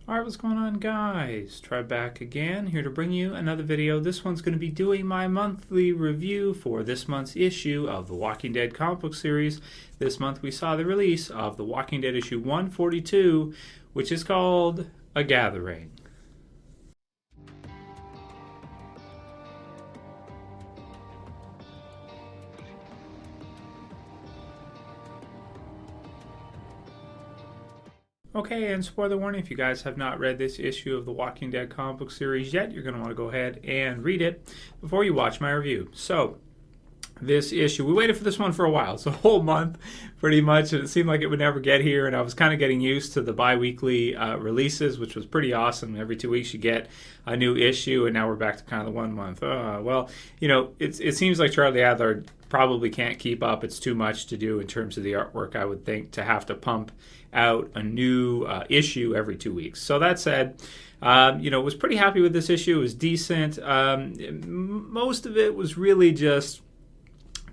Alright, what's going on, guys? Trev back again, here to bring you another video. This one's going to be doing my monthly review for this month's issue of the Walking Dead comic book series. This month we saw the release of the Walking Dead issue 142, which is called A Gathering. Okay, and spoiler warning, if you guys have not read this issue of the Walking Dead comic book series yet, you're going to want to go ahead and read it before you watch my review. So, this issue, we waited for this one for a while. It's a whole month, pretty much, and it seemed like it would never get here, and I was kind of getting used to the bi-weekly releases, which was pretty awesome. Every 2 weeks you get a new issue, and now we're back to kind of the 1 month. Well, you know, it seems like Charlie Adler probably can't keep up. It's too much to do in terms of the artwork, I would think, to have to pump out a new issue every 2 weeks. So that said, was pretty happy with this issue. It was decent. Most of it was really just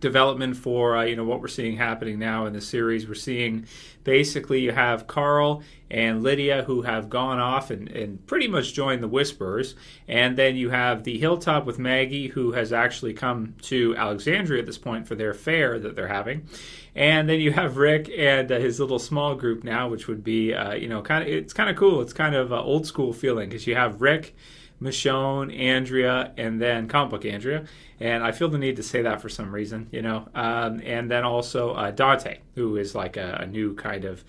development for what we're seeing happening now in the series. We're seeing basically you have Carl and Lydia who have gone off and pretty much joined the Whisperers, and then you have the Hilltop with Maggie, who has actually come to Alexandria at this point for their fair that they're having, and then you have Rick and his little small group now, which would be it's kind of cool. It's kind of old school feeling because you have Rick, Michonne, Andrea, and then comic book Andrea, and I feel the need to say that for some reason, and then also Dante, who is like a new kind of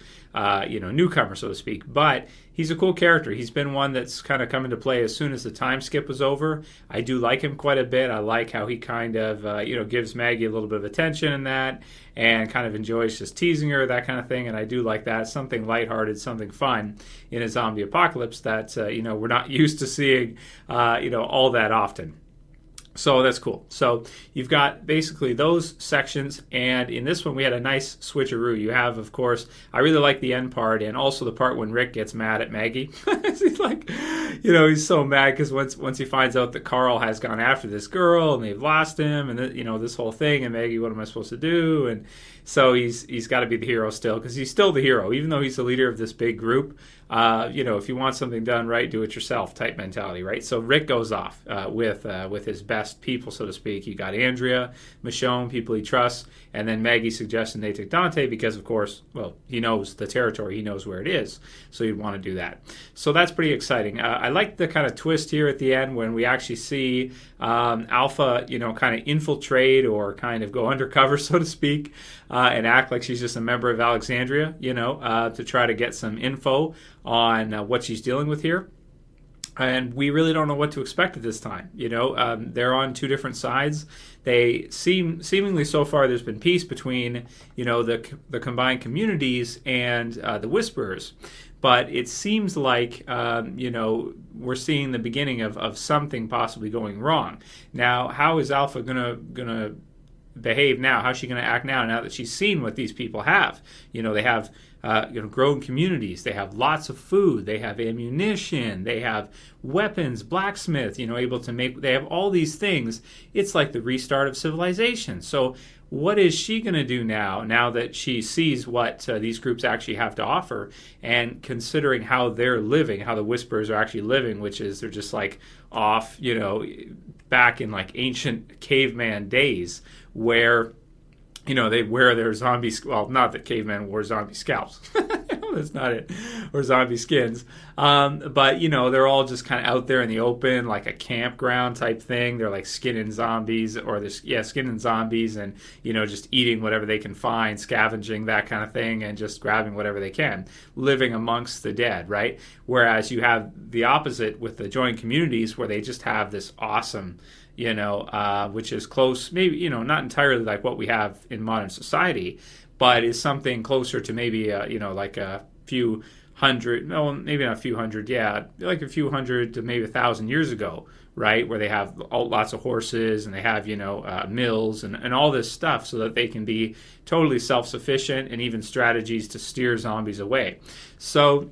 newcomer, so to speak, but he's a cool character. He's been one that's kind of come into play as soon as the time skip was over. I do like him quite a bit. I like how he kind of gives Maggie a little bit of attention in that, and kind of enjoys just teasing her, that kind of thing, and I do like that. Something lighthearted, something fun in a zombie apocalypse that we're not used to seeing all that often. So that's cool. So you've got basically those sections, and in this one we had a nice switcheroo. You have, of course, I really like the end part, and also the part when Rick gets mad at Maggie. He's like, he's so mad because once he finds out that Carl has gone after this girl and they've lost him, and this whole thing, and Maggie, what am I supposed to do? And so he's got to be the hero still, because he's still the hero, even though he's the leader of this big group. If you want something done right, do it yourself type mentality, right? So Rick goes off with his best people, so to speak. You got Andrea, Michonne, people he trusts, and then Maggie suggesting they take Dante because, of course, he knows the territory, he knows where it is, so you'd want to do that. So that's pretty exciting. I like the kind of twist here at the end when we actually see Alpha, kind of infiltrate or kind of go undercover, so to speak, and act like she's just a member of Alexandria, to try to get some info on what she's dealing with here. And we really don't know what to expect at this time. They're on two different sides. They seemingly so far there's been peace between, the combined communities and the Whisperers. But it seems like, we're seeing the beginning of something possibly going wrong. Now, how is Alpha gonna behave now? How's she going to act now that she's seen what these people have? They have grown communities, they have lots of food, they have ammunition, they have weapons, blacksmith, able to make, they have all these things. It's like the restart of civilization. So what is she going to do now that she sees what these groups actually have to offer, and considering how they're living, how the Whisperers are actually living, which is they're just like off, back in like ancient caveman days where they wear their zombie, well, not that cavemen wore zombie scalps. That's not it. Or zombie skins. But, they're all just kind of out there in the open, like a campground type thing. They're like skinning zombies, skinning zombies and, just eating whatever they can find, scavenging, that kind of thing, and just grabbing whatever they can, living amongst the dead, right? Whereas you have the opposite with the joined communities where they just have this awesome, which is close, maybe, not entirely like what we have in modern society, but is something closer to maybe, like a few hundred, no, maybe not a few hundred, like a few hundred to maybe 1,000 years ago, right? Where they have lots of horses and they have, mills and all this stuff so that they can be totally self-sufficient, and even strategies to steer zombies away. So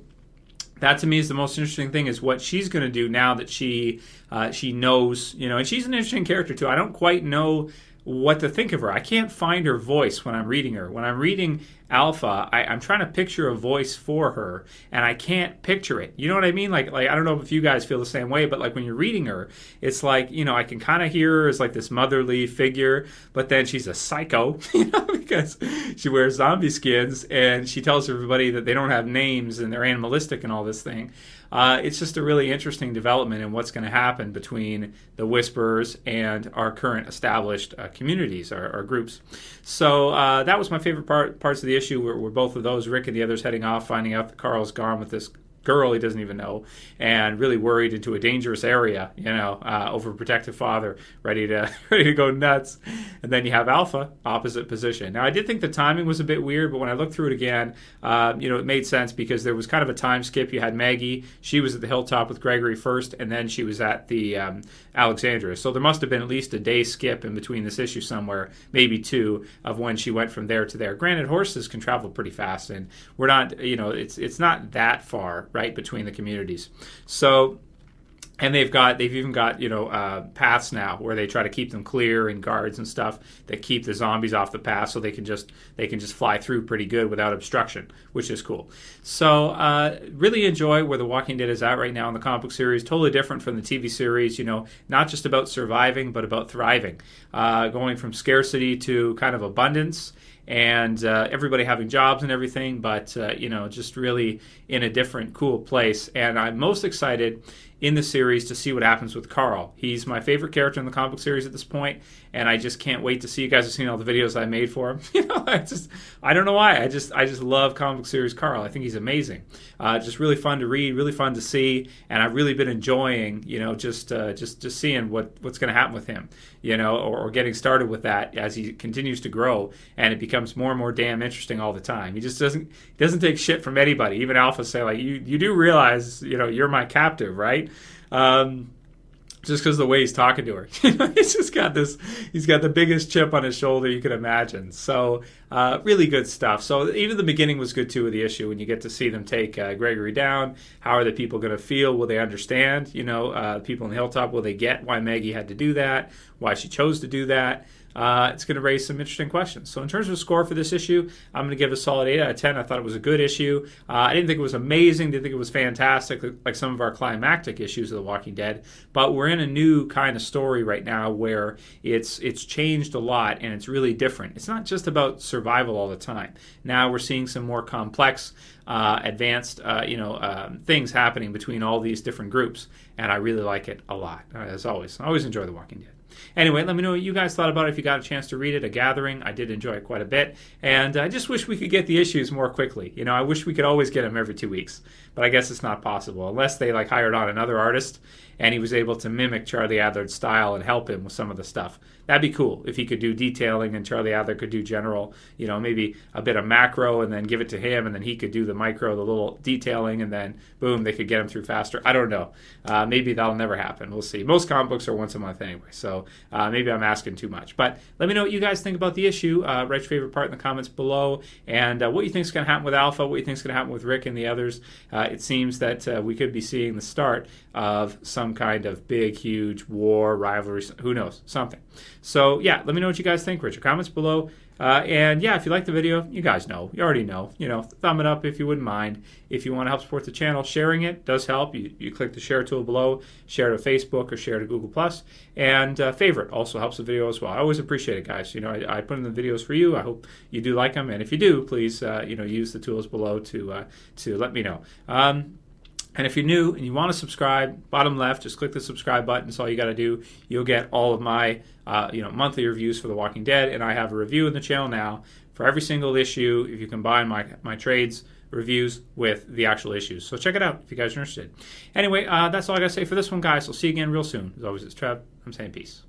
that to me is the most interesting thing, is what she's going to do now that she knows, and she's an interesting character too. I don't quite know what to think of her. I can't find her voice when I'm reading her. When I'm reading Alpha, I'm trying to picture a voice for her, and I can't picture it. You know what I mean? Like I don't know if you guys feel the same way, but like when you're reading her, it's like, you know, I can kind of hear her as like this motherly figure, but then she's a psycho, you know, because she wears zombie skins and she tells everybody that they don't have names and they're animalistic and all this thing. It's just a really interesting development in what's going to happen between the Whisperers and our current established communities, our groups. So that was my favorite parts of the issue were both of those. Rick and the others heading off, finding out that Carl's gone with this girl he doesn't even know, and really worried into a dangerous area, you know, overprotective father, ready to go nuts. And then you have Alpha, opposite position. Now, I did think the timing was a bit weird, but when I looked through it again, you know, it made sense because there was kind of a time skip. You had Maggie, she was at the hilltop with Gregory first, and then she was at the Alexandria. So there must have been at least a day skip in between this issue somewhere, maybe two, of when she went from there to there. Granted, horses can travel pretty fast, and we're not, you know, it's not that far, right, between the communities. So, and they've even got, you know, paths now where they try to keep them clear and guards and stuff that keep the zombies off the path, so they can just fly through pretty good without obstruction, which is cool. So really enjoy where The Walking Dead is at right now in the comic book series. Totally different from the TV series, you know, not just about surviving but about thriving, going from scarcity to kind of abundance, and everybody having jobs and everything, but you know, just really in a different, cool place. And I'm most excited in the series to see what happens with Carl. He's my favorite character in the comic book series at this point, and I just can't wait to see. You guys have seen all the videos I made for him. You know, I don't know why. I just love comic book series Carl. I think he's amazing. Just really fun to read, really fun to see, and I've really been enjoying, you know, just seeing what's going to happen with him, you know, or getting started with that as he continues to grow, and it becomes more and more damn interesting all the time. He just doesn't take shit from anybody. Even Alpha say, like, you do realize, you know, you're my captive, right? Just because of the way he's talking to her. He's got the biggest chip on his shoulder you could imagine. So really good stuff. So even the beginning was good too of the issue when you get to see them take Gregory down. How are the people going to feel? Will they understand? You know, people in the hilltop, will they get why Maggie had to do that? Why she chose to do that? It's going to raise some interesting questions. So in terms of score for this issue, I'm going to give it a solid 8 out of 10. I thought it was a good issue. I didn't think it was amazing. Didn't think it was fantastic like some of our climactic issues of The Walking Dead. But we're in a new kind of story right now where it's changed a lot and it's really different. It's not just about survival all the time. Now we're seeing some more complex, advanced, things happening between all these different groups. And I really like it a lot, as always. I always enjoy The Walking Dead. Anyway, let me know what you guys thought about it if you got a chance to read it. A Gathering, I did enjoy it quite a bit. And I just wish we could get the issues more quickly. You know, I wish we could always get them every 2 weeks. But I guess it's not possible unless they hired on another artist and he was able to mimic Charlie Adler's style and help him with some of the stuff. That'd be cool if he could do detailing and Charlie Adler could do general, you know, maybe a bit of macro and then give it to him and then he could do the micro, the little detailing, and then boom, they could get him through faster. I don't know. Maybe that'll never happen. We'll see. Most comic books are once a month anyway, so maybe I'm asking too much. But let me know what you guys think about the issue. Write your favorite part in the comments below, and what you think is going to happen with Alpha, what you think is going to happen with Rick and the others. It seems that we could be seeing the start of some kind of big, huge war, rivalry, who knows, something. So, yeah, let me know what you guys think. Write your comments below. And, yeah, if you like the video, you guys know. You already know. You know, thumb it up if you wouldn't mind. If you want to help support the channel, sharing it does help. You click the share tool below, share to Facebook or share to Google+. And favorite also helps the video as well. I always appreciate it, guys. You know, I put in the videos for you. I hope you do like them. And if you do, please, use the tools below to let me know. And if you're new and you want to subscribe, bottom left, just click the subscribe button. That's all you got to do. You'll get all of my, monthly reviews for The Walking Dead. And I have a review in the channel now for every single issue if you combine my trades reviews with the actual issues. So check it out if you guys are interested. Anyway, that's all I got to say for this one, guys. I'll see you again real soon. As always, it's Trev. I'm saying peace.